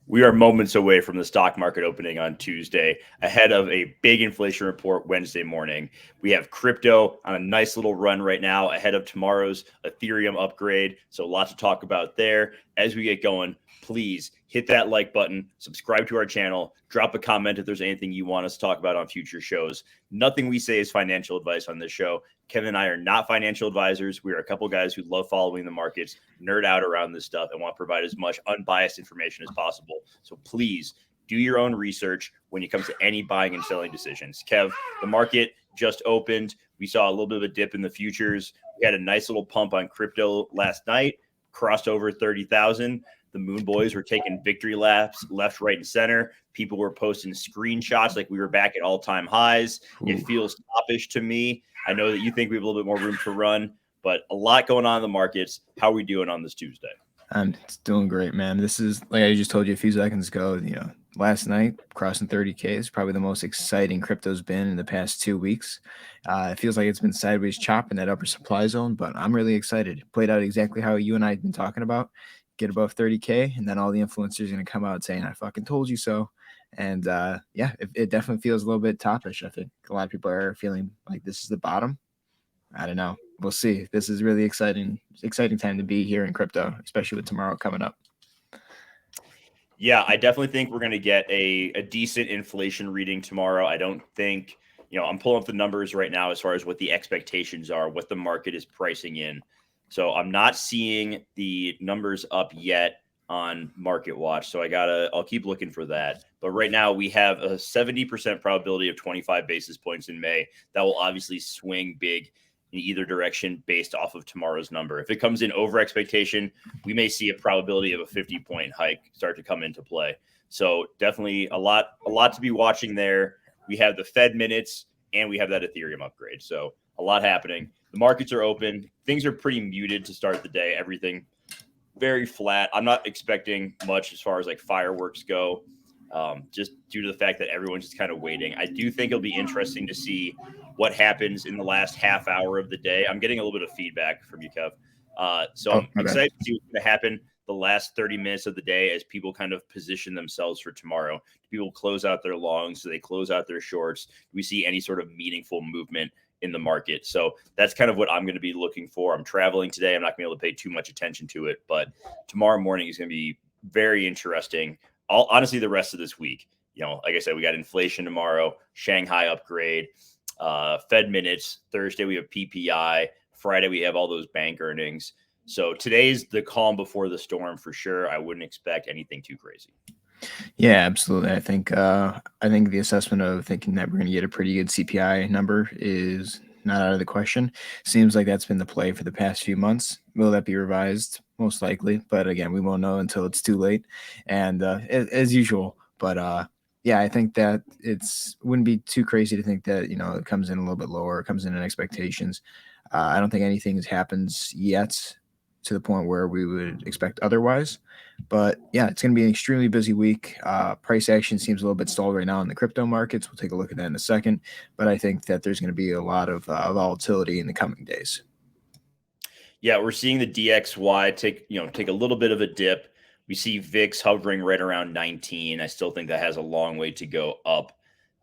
We are moments away from the stock market opening on Tuesday, ahead of a big inflation report Wednesday morning. We have crypto on a nice little run right now, ahead of tomorrow's Ethereum upgrade. So, lots to talk about there. As we get going, please hit that like button, subscribe to our channel, drop a comment if there's anything you want us to talk about on future shows. Nothing we say is financial advice on this show. Kevin and I are not financial advisors. We are a couple guys who love following the markets, nerd out around this stuff, and want to provide as much unbiased information as possible. So please do your own research when it comes to any buying and selling decisions. Kev, the market just opened. We saw a little bit of a dip in the futures. We had a nice little pump on crypto last night, crossed over 30,000. The Moon Boys were taking victory laps left, right, and center. People were posting screenshots like we were back at all-time highs. Ooh. It feels toppish to me. I know that you think we have a little bit more room to run, but a lot going on in the markets. How are we doing on this Tuesday? I'm doing great, man. This is, like I just told you a few seconds ago, last night, crossing 30K is probably the most exciting crypto's been in the past 2 weeks. It feels like it's been sideways chopping that upper supply zone, but I'm really excited. It played out exactly how you and I have been talking about. Get above 30K, and then all the influencers are going to come out saying, I fucking told you so. And it definitely feels a little bit toppish. I think a lot of people are feeling like this is the bottom. I don't know. We'll see. This is really exciting time to be here in crypto, especially with tomorrow coming up. Yeah, I definitely think we're going to get a decent inflation reading tomorrow. I don't think, I'm pulling up the numbers right now as far as what the expectations are, what the market is pricing in. So I'm not seeing the numbers up yet on Market Watch. So I'll keep looking for that. But right now we have a 70% probability of 25 basis points in May. That will obviously swing big in either direction based off of tomorrow's number. If it comes in over expectation, we may see a probability of a 50-point hike start to come into play. So definitely a lot to be watching there. We have the Fed minutes and we have that Ethereum upgrade. So a lot happening. The markets are open. Things are pretty muted to start the day. Everything very flat. I'm not expecting much as far as like fireworks go, just due to the fact that everyone's just kind of waiting. I do think it'll be interesting to see what happens in the last half hour of the day. I'm getting a little bit of feedback from you, Kev. I'm excited to see what's going to happen the last 30 minutes of the day as people kind of position themselves for tomorrow. Do people close out their longs? Do they close out their shorts? Do we see any sort of meaningful movement in the market? So that's kind of what I'm going to be looking for. I'm traveling today. I'm not going to be able to pay too much attention to it, but tomorrow morning is going to be very interesting. Honestly, the rest of this week, like I said, we got inflation tomorrow, Shanghai upgrade, Fed minutes. Thursday, we have PPI. Friday, we have all those bank earnings. So today's the calm before the storm for sure. I wouldn't expect anything too crazy. Yeah, absolutely. I think the assessment of thinking that we're going to get a pretty good CPI number is not out of the question. Seems like that's been the play for the past few months. Will that be revised? Most likely, but again, we won't know until it's too late. And as usual, but yeah, I think that wouldn't be too crazy to think that it comes in a little bit lower, it comes in expectations. I don't think anything happens yet to the point where we would expect otherwise. But yeah, it's going to be an extremely busy week. Price action seems a little bit stalled right now in the crypto markets. We'll take a look at that in a second. But I think that there's going to be a lot of volatility in the coming days. Yeah, we're seeing the DXY take a little bit of a dip. We see VIX hovering right around 19. I still think that has a long way to go up.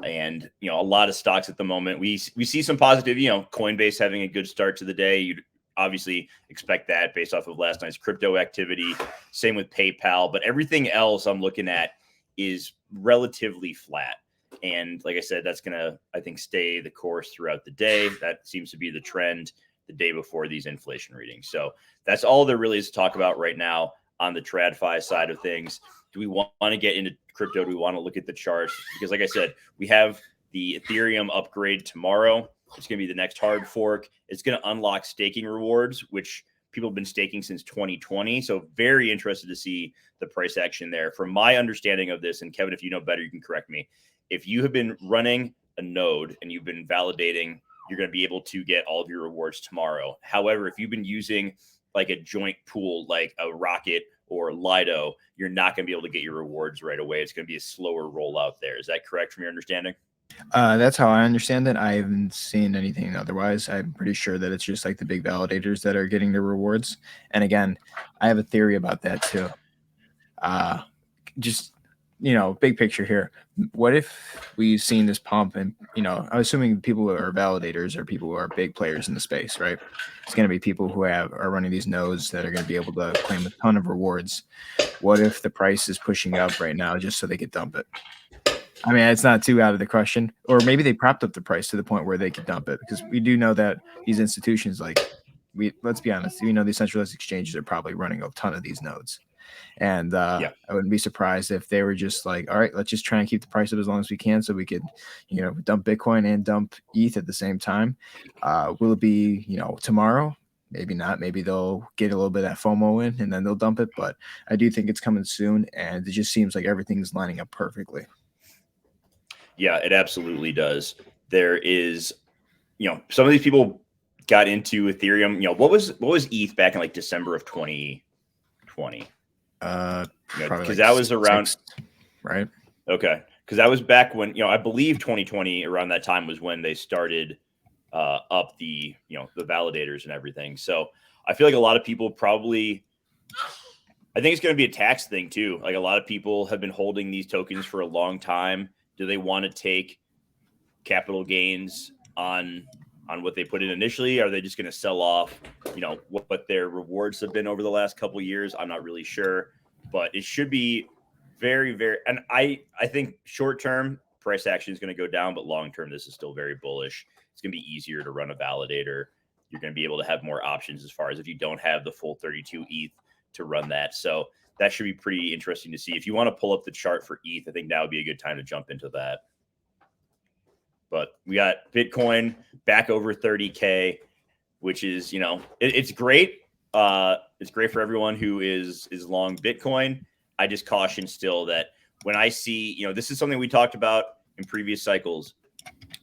And, a lot of stocks at the moment, we see some positive, Coinbase having a good start to the day. You'd obviously expect that based off of last night's crypto activity. Same with PayPal, but everything else I'm looking at is relatively flat. And like I said, that's going to, I think, stay the course throughout the day. That seems to be the trend the day before these inflation readings. So that's all there really is to talk about right now on the TradFi side of things. Do we want to get into crypto? Do we want to look at the charts? Because like I said, we have the Ethereum upgrade tomorrow. It's going to be the next hard fork. It's going to unlock staking rewards, which people have been staking since 2020. So very interested to see the price action there. From my understanding of this, and Kevin, if you know better, you can correct me. If you have been running a node and you've been validating, you're going to be able to get all of your rewards tomorrow. However, if you've been using like a joint pool, like a Rocket or Lido, you're not going to be able to get your rewards right away. It's going to be a slower rollout there. Is that correct from your understanding? That's how I understand it. I haven't seen anything otherwise. I'm pretty sure that it's just like the big validators that are getting the rewards. And again, I have a theory about that too. just, big picture here. What if we've seen this pump and, I'm assuming people who are validators are people who are big players in the space, right? It's going to be people who are running these nodes that are going to be able to claim a ton of rewards. What if the price is pushing up right now just so they could dump it? I mean, it's not too out of the question. Or maybe they propped up the price to the point where they could dump it, because we do know that these institutions, let's be honest, these centralized exchanges are probably running a ton of these nodes. And I wouldn't be surprised if they were just like, all right, let's just try and keep the price up as long as we can so we could, dump Bitcoin and dump ETH at the same time. Will it be, tomorrow? Maybe not. Maybe they'll get a little bit of that FOMO in and then they'll dump it. But I do think it's coming soon. And it just seems like everything's lining up perfectly. Yeah, it absolutely does. There is, some of these people got into Ethereum. What was ETH back in like December of 2020? Because that was around 6, right? Okay, because that was back when I believe 2020 around that time was when they started up the the validators and everything. So I feel like a lot of people probably, I think it's going to be a tax thing too. Like a lot of people have been holding these tokens for a long time. Do they want to take capital gains on what they put in initially? Are they just going to sell off, what their rewards have been over the last couple of years? I'm not really sure, but it should be very, very, and I think short term price action is going to go down, but long term, this is still very bullish. It's going to be easier to run a validator. You're going to be able to have more options as far as if you don't have the full 32 ETH to run that. So that should be pretty interesting to see. If you want to pull up the chart for ETH, I think now would be a good time to jump into that. But we got Bitcoin back over 30K, which is, it's great. It's great for everyone who is long Bitcoin. I just caution still that when I see, this is something we talked about in previous cycles.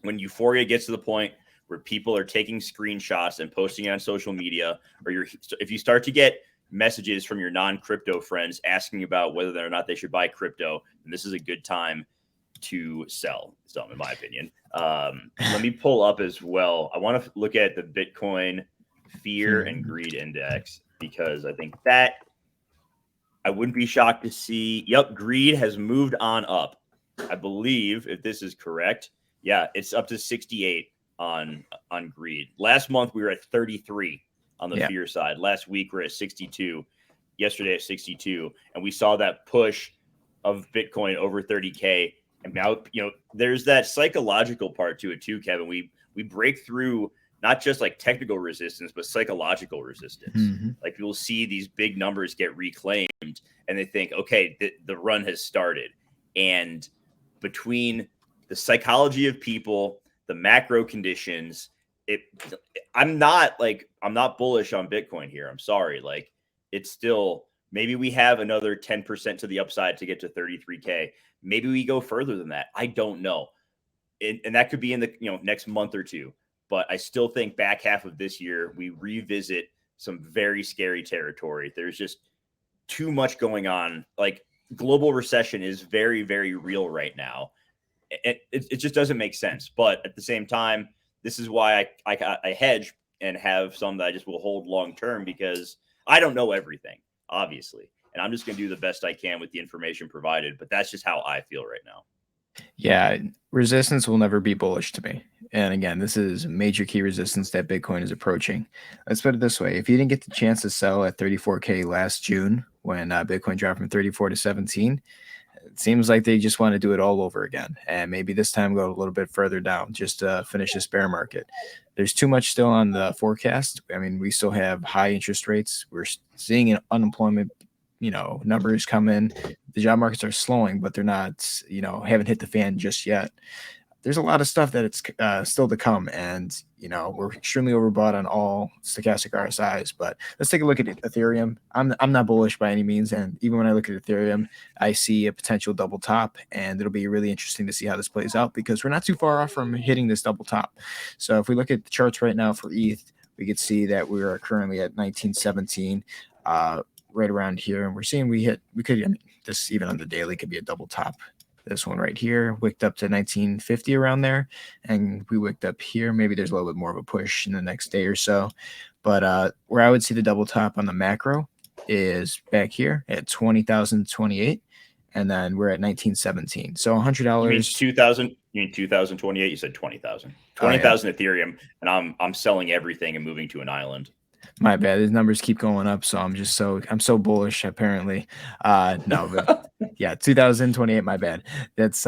When euphoria gets to the point where people are taking screenshots and posting it on social media, or if you start to get messages from your non-crypto friends asking about whether or not they should buy crypto, then this is a good time to sell some, in my opinion. Let me pull up as well. I want to look at the Bitcoin fear and greed index, because I think that I wouldn't be shocked to see. Yep, greed has moved on up. I believe, if this is correct, yeah, it's up to 68 on greed. Last month we were at 33 on the fear side. Last week we're at 62. Yesterday at 62, and we saw that push of Bitcoin over 30K. And now, there's that psychological part to it too, Kevin. We break through not just like technical resistance, but psychological resistance. Mm-hmm. Like people see these big numbers get reclaimed and they think, okay, the run has started. And between the psychology of people, the macro conditions, I'm not bullish on Bitcoin here. I'm sorry. Like it's still, maybe we have another 10% to the upside to get to 33K. Maybe we go further than that. I don't know. And that could be in the next month or two. But I still think back half of this year, we revisit some very scary territory. There's just too much going on. Like global recession is very, very real right now. It just doesn't make sense. But at the same time, this is why I hedge and have some that I just will hold long term, because I don't know everything, obviously. And I'm just going to do the best I can with the information provided. But that's just how I feel right now. Yeah, resistance will never be bullish to me. And again, this is major key resistance that Bitcoin is approaching. Let's put it this way. If you didn't get the chance to sell at 34K last June when Bitcoin dropped from 34 to 17, it seems like they just want to do it all over again. And maybe this time go a little bit further down just to finish this bear market. There's too much still on the forecast. I mean, we still have high interest rates. We're seeing an unemployment numbers come in. The job markets are slowing, but they're not, haven't hit the fan just yet. There's a lot of stuff that it's still to come. And, we're extremely overbought on all stochastic RSIs, but let's take a look at Ethereum. I'm not bullish by any means. And even when I look at Ethereum, I see a potential double top, and it'll be really interesting to see how this plays out, because we're not too far off from hitting this double top. So if we look at the charts right now for ETH, we could see that we are currently at 1917, right around here, and we're seeing this even on the daily could be a double top. This one right here wicked up to 1950 around there, and we wicked up here. Maybe there's a little bit more of a push in the next day or so, but where I would see the double top on the macro is back here at 20,028, and then we're at 1917. So You mean $100. 2000? You mean 2028? You said 20,000. Oh yeah, 20,000 Ethereum, and I'm selling everything and moving to an island. my bad. These numbers keep going up, so I'm so bullish. Apparently, no, but yeah, 2028. My bad. That's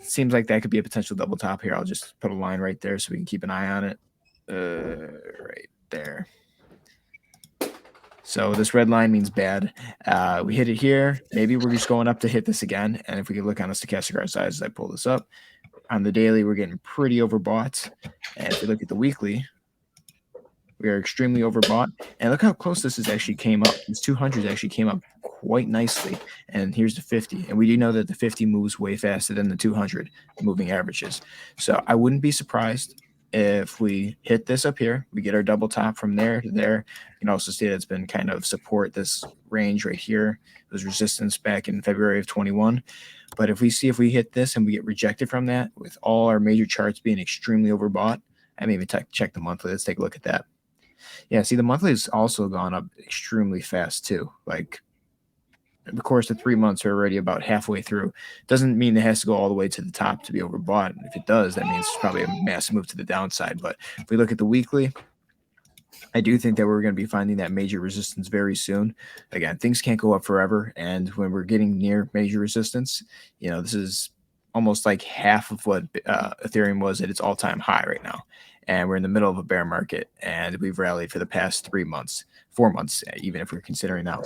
seems like that could be a potential double top here. I'll just put a line right there so we can keep an eye on it. Right there. So this red line means bad. We hit it here. Maybe we're just going up to hit this again. And if we could look on the stochastic RSI as I pull this up, on the daily, we're getting pretty overbought. And if we look at the weekly, we are extremely overbought. And look how close this is actually came up. This 200 actually came up quite nicely. And here's the 50. And we do know that the 50 moves way faster than the 200 moving averages. So I wouldn't be surprised if we hit this up here, we get our double top from there to there. You can also see that it's been kind of support this range right here. It was resistance back in February of 21. But if we hit this and we get rejected from that, with all our major charts being extremely overbought, I may even check the monthly. Let's take a look at that. Yeah, see, the monthly has also gone up extremely fast too. Like, of course, the 3 months are already about halfway through. Doesn't mean it has to go all the way to the top to be overbought. If it does, that means it's probably a massive move to the downside. But if we look at the weekly, I do think that we're going to be finding that major resistance very soon. Again, things can't go up forever. And when we're getting near major resistance, this is almost like half of what Ethereum was at its all-time high right now. And we're in the middle of a bear market, and we've rallied for the past 3 months, 4 months, even if we're considering now.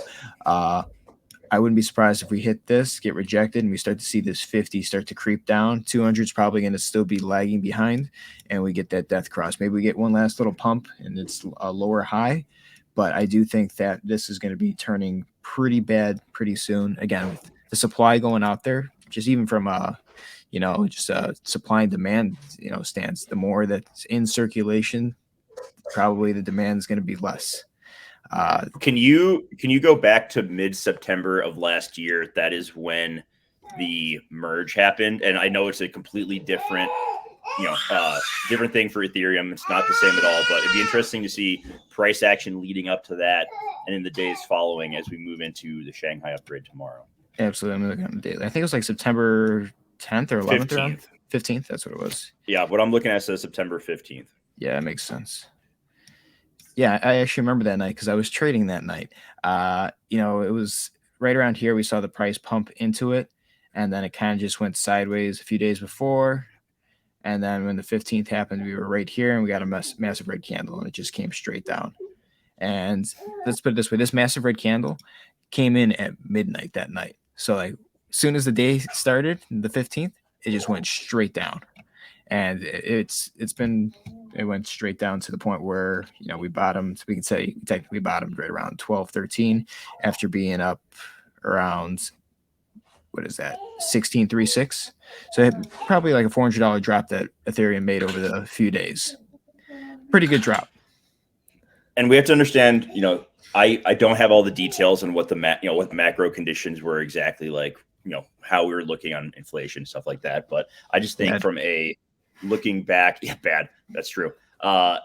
I wouldn't be surprised if we hit this, get rejected, and we start to see this 50 start to creep down. 200 is probably going to still be lagging behind, and we get that death cross. Maybe we get one last little pump, and it's a lower high. But I do think that this is going to be turning pretty bad pretty soon. Again, with the supply going out there, just even from supply and demand, stance. The more that's in circulation, probably the demand is going to be less. Can you go back to mid-September of last year? That is when the merge happened, and I know it's a completely different, different thing for Ethereum. It's not the same at all, but it'd be interesting to see price action leading up to that and in the days following as we move into the Shanghai upgrade tomorrow. Absolutely, I'm looking at the daily. I think it was like September 10th or 11th, 15th. 15th. That's what it was. Yeah, what I'm looking at says September 15th. Yeah, it makes sense. Yeah, I actually remember that night because I was trading that night. It was right around here. We saw the price pump into it, and then it kind of just went sideways a few days before. And then when the 15th happened, we were right here, and we got a massive red candle, and it just came straight down. And let's put it this way: this massive red candle came in at midnight that night. So like, as soon as the day started, the 15th, it just went straight down. And it went straight down to the point where, we bottomed. We can say technically bottomed right around 12-13 after being up around, what is that, 16.36. So probably like a $400 drop that Ethereum made over the few days. Pretty good drop. And we have to understand, I don't have all the details on what what the macro conditions were exactly, like, how we were looking on inflation, stuff like that. But I just think from a looking back, bad. That's true. I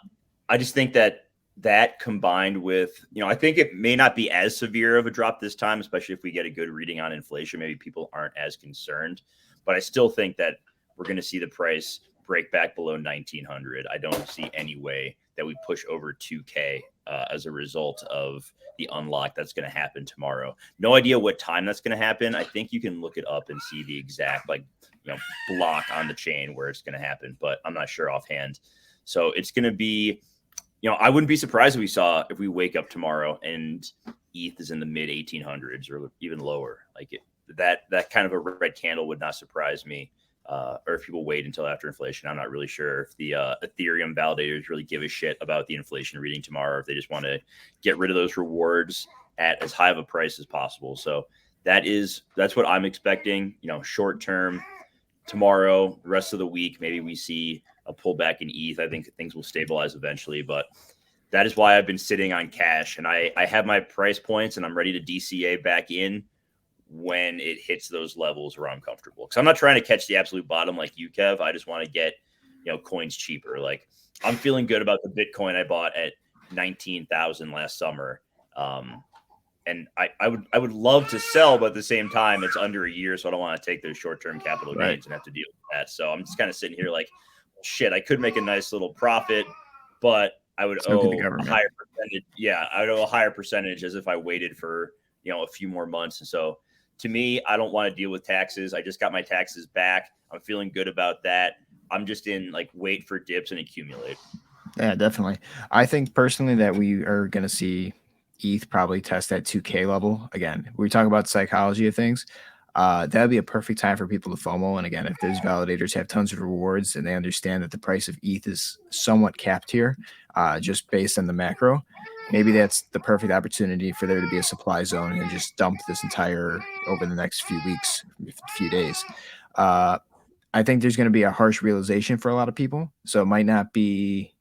just think that combined with, I think it may not be as severe of a drop this time, especially if we get a good reading on inflation. Maybe people aren't as concerned, but I still think that we're going to see the price break back below 1900. I don't see any way that we push over 2K as a result of the unlock that's going to happen tomorrow. No idea what time that's going to happen. I think you can look it up and see the exact block on the chain where it's going to happen, but I'm not sure offhand. So it's going to be, I wouldn't be surprised if we wake up tomorrow and ETH is in the mid 1800s or even lower. Like that kind of a red candle would not surprise me. Or if people wait until after inflation. I'm not really sure if the Ethereum validators really give a shit about the inflation reading tomorrow, if they just want to get rid of those rewards at as high of a price as possible. So that's what I'm expecting, short term tomorrow, the rest of the week. Maybe we see a pullback in ETH. I think things will stabilize eventually, but that is why I've been sitting on cash, and I have my price points and I'm ready to DCA back in when it hits those levels where I'm comfortable. Because I'm not trying to catch the absolute bottom like you, Kev. I just want to get, coins cheaper. Like, I'm feeling good about the Bitcoin I bought at 19,000 last summer. And I would love to sell, but at the same time, it's under a year, so I don't want to take those short-term capital gains and have to deal with that. So I'm just kind of sitting here like, shit, I could make a nice little profit, but I would So could the owe a government. higher percentage. Yeah, I would owe a higher percentage as if I waited for a few more months. And so to me, I don't want to deal with taxes. I just got my taxes back. I'm feeling good about that. I'm just in like wait for dips and accumulate. Yeah, definitely. I think personally that we are going to see ETH probably test that 2K level again. We talk about psychology of things. That'd be a perfect time for people to FOMO. And again, if those validators have tons of rewards and they understand that the price of ETH is somewhat capped here, just based on the macro, maybe that's the perfect opportunity for there to be a supply zone and just dump this entire over the next few weeks, few days. I think there's going to be a harsh realization for a lot of people. So it might not be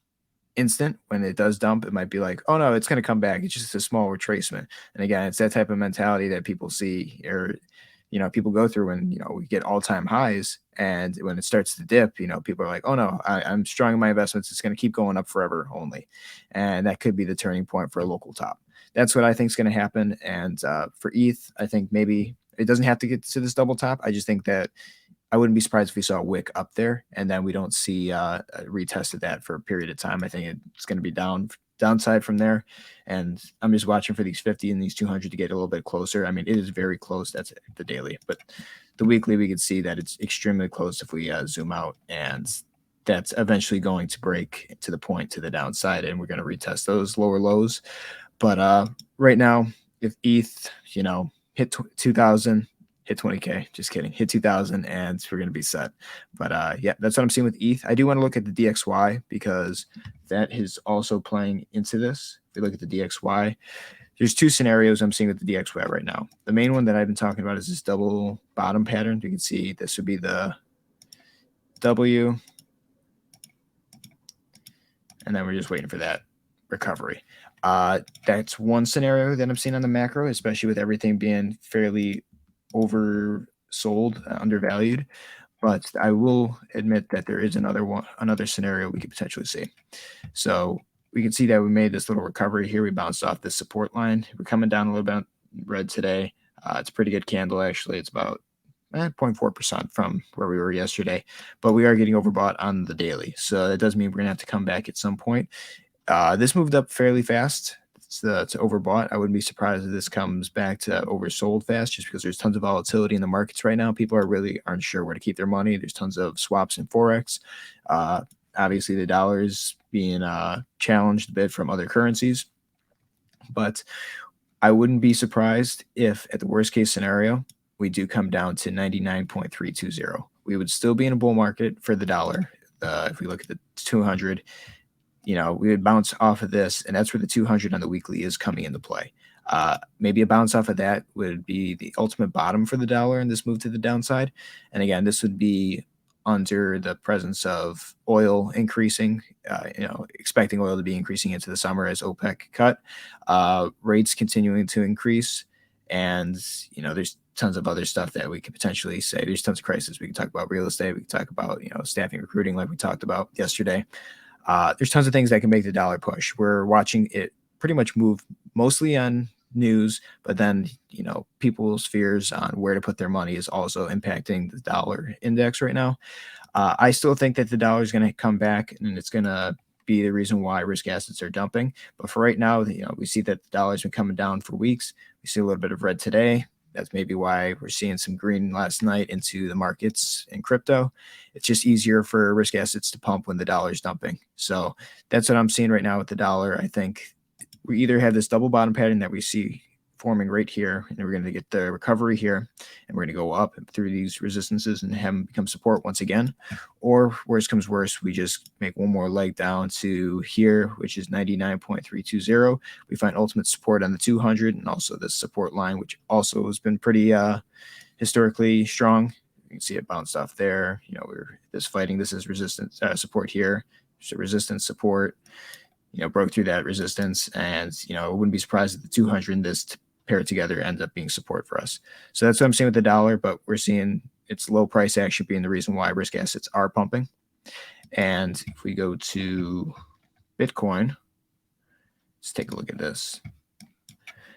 instant when it does dump. It might be like, oh no, it's going to come back. It's just a small retracement. And again, it's that type of mentality that people see or people go through when we get all-time highs, and when it starts to dip, people are like, oh no, I'm strong in my investments, it's going to keep going up forever only. And that could be the turning point for a local top. That's what I think is going to happen. And for ETH, I think maybe it doesn't have to get to this double top. I just think that I wouldn't be surprised if we saw a wick up there and then we don't see a retest of that for a period of time. I think it's going to be downside from there. And I'm just watching for these 50 and these 200 to get a little bit closer. I mean, it is very close. That's the daily, but the weekly, we can see that it's extremely close if we zoom out, and that's eventually going to break to the point to the downside, and we're going to retest those lower lows. But right now, if ETH, hit 2000, hit 20K, just kidding, hit 2000, and we're going to be set. But yeah, that's what I'm seeing with ETH. I do want to look at the DXY because that is also playing into this. If we look at the DXY, there's two scenarios I'm seeing with the DXY right now. The main one that I've been talking about is this double bottom pattern. You can see this would be the W, and then we're just waiting for that recovery. That's one scenario that I'm seeing on the macro, especially with everything being fairly oversold, undervalued. But I will admit that there is another scenario we could potentially see. So we can see that we made this little recovery here. We bounced off this support line. We're coming down a little bit red today. It's a pretty good candle, actually. It's about 0.4% from where we were yesterday, but we are getting overbought on the daily. So that does mean we're going to have to come back at some point. This moved up fairly fast. It's overbought. I wouldn't be surprised if this comes back to oversold fast, just because there's tons of volatility in the markets right now. People really aren't sure where to keep their money. There's tons of swaps and forex. Obviously, the dollar is being challenged a bit from other currencies, but I wouldn't be surprised if, at the worst case scenario, we do come down to 99.320. We would still be in a bull market for the dollar. If we look at the 200, we would bounce off of this, and that's where the 200 on the weekly is coming into play. Maybe a bounce off of that would be the ultimate bottom for the dollar in this move to the downside. And again, this would be under the presence of oil increasing, expecting oil to be increasing into the summer as OPEC cut, rates continuing to increase. And, there's tons of other stuff that we could potentially say. There's tons of crises. We can talk about real estate. We can talk about, staffing, recruiting, like we talked about yesterday. There's tons of things that can make the dollar push. We're watching it pretty much move mostly on news, but then, people's fears on where to put their money is also impacting the dollar index right now. I still think that the dollar is going to come back, and it's going to be the reason why risk assets are dumping. But for right now, we see that the dollar's been coming down for weeks. We see a little bit of red today. That's maybe why we're seeing some green last night into the markets in crypto. It's just easier for risk assets to pump when the dollar's dumping. So that's what I'm seeing right now with the dollar. I think we either have this double bottom pattern that we see forming right here, and we're going to get the recovery here, and we're going to go up through these resistances and have them become support once again. Or worst comes worst, we just make one more leg down to here, which is 99.320. We find ultimate support on the 200 and also the support line, which also has been pretty historically strong. You can see it bounced off there. We're this fighting. This is resistance support here. So resistance support. Broke through that resistance, and wouldn't be surprised if the 200 and this paired together ends up being support for us. So that's what I'm seeing with the dollar, but we're seeing its low price action being the reason why risk assets are pumping. And if we go to Bitcoin, let's take a look at this.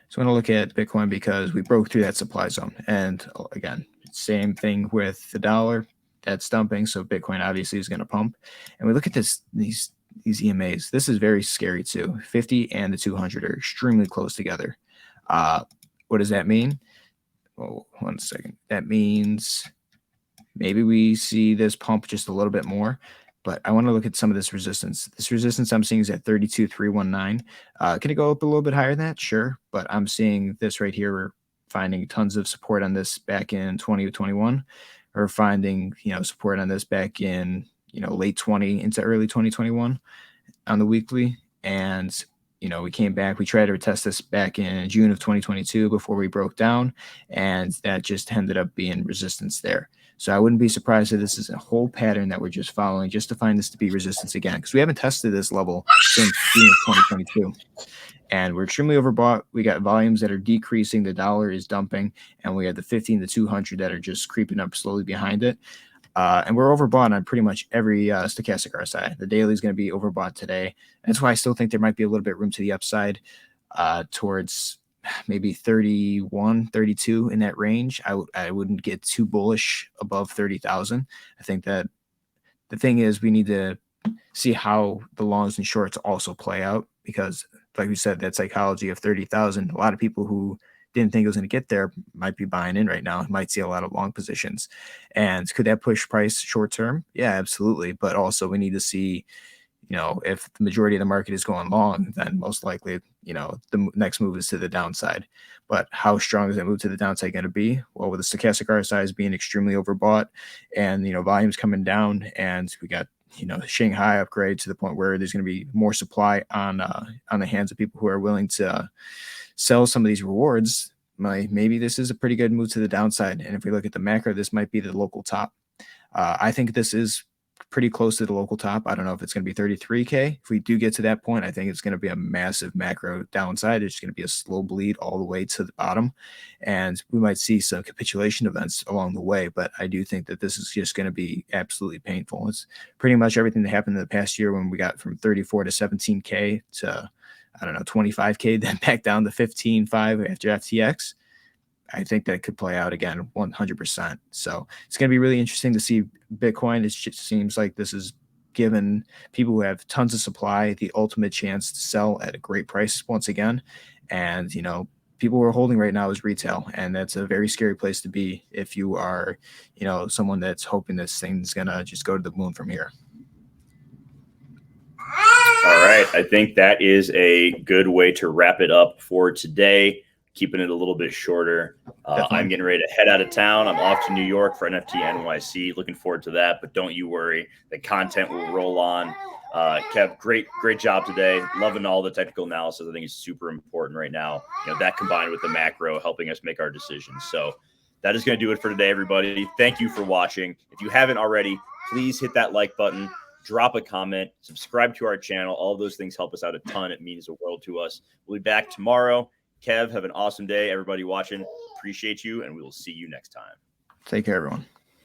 So I'm going to look at Bitcoin because we broke through that supply zone. And again, same thing with the dollar. That's dumping. So Bitcoin obviously is going to pump. And we look at these EMAs. This is very scary too. 50 and the 200 are extremely close together. What does that mean? Oh, 1 second. That means maybe we see this pump just a little bit more. But I want to look at some of this resistance. This resistance I'm seeing is at 32,319. Can it go up a little bit higher than that? Sure. But I'm seeing this right here. We're finding tons of support on this back in 2021. Or finding, support on this back in, late 20 into early 2021 on the weekly. And, we came back. We tried to retest this back in June of 2022 before we broke down. And that just ended up being resistance there. So I wouldn't be surprised if this is a whole pattern that we're just following just to find this to be resistance again, because we haven't tested this level since June of 2022. And we're extremely overbought. We got volumes that are decreasing. The dollar is dumping. And we have the 15 to 200 that are just creeping up slowly behind it. And we're overbought on pretty much every stochastic RSI. The daily is going to be overbought today. That's why I still think there might be a little bit room to the upside towards maybe 31, 32 in that range. I wouldn't get too bullish above 30,000. I think that the thing is we need to see how the longs and shorts also play out, because like we said, that psychology of 30,000, a lot of people who didn't think it was going to get there might be buying in right now. Might see a lot of long positions. And could that push price short term? Yeah, absolutely. But also we need to see, if the majority of the market is going long, then most likely, the next move is to the downside. But how strong is that move to the downside going to be? Well, with the stochastic RSIs being extremely overbought and, volumes coming down, and we got, Shanghai upgrade to the point where there's going to be more supply on the hands of people who are willing to sell some of these rewards. Maybe this is a pretty good move to the downside. And if we look at the macro, this might be the local top. I think this is pretty close to the local top. I don't know if it's going to be 33K. If we do get to that point, I think it's going to be a massive macro downside. It's going to be a slow bleed all the way to the bottom. And we might see some capitulation events along the way. But I do think that this is just going to be absolutely painful. It's pretty much everything that happened in the past year when we got from 34 to 17K to, 25K, then back down to 15.5 after FTX. I think that could play out again 100%. So it's going to be really interesting to see Bitcoin. It just seems like this is given people who have tons of supply the ultimate chance to sell at a great price once again. And, people who are holding right now is retail. And that's a very scary place to be if you are, someone that's hoping this thing's going to just go to the moon from here. All right. I think that is a good way to wrap it up for today. Keeping it a little bit shorter. I'm getting ready to head out of town. I'm off to New York for NFT NYC. Looking forward to that. But don't you worry, the content will roll on. Kev, great job today. Loving all the technical analysis. I think it's super important right now. That combined with the macro helping us make our decisions. So that is going to do it for today, everybody. Thank you for watching. If you haven't already, please hit that like button. Drop a comment, subscribe to our channel. All of those things help us out a ton. It means the world to us. We'll be back tomorrow. Kev, have an awesome day. Everybody watching, appreciate you, and we will see you next time. Take care, everyone.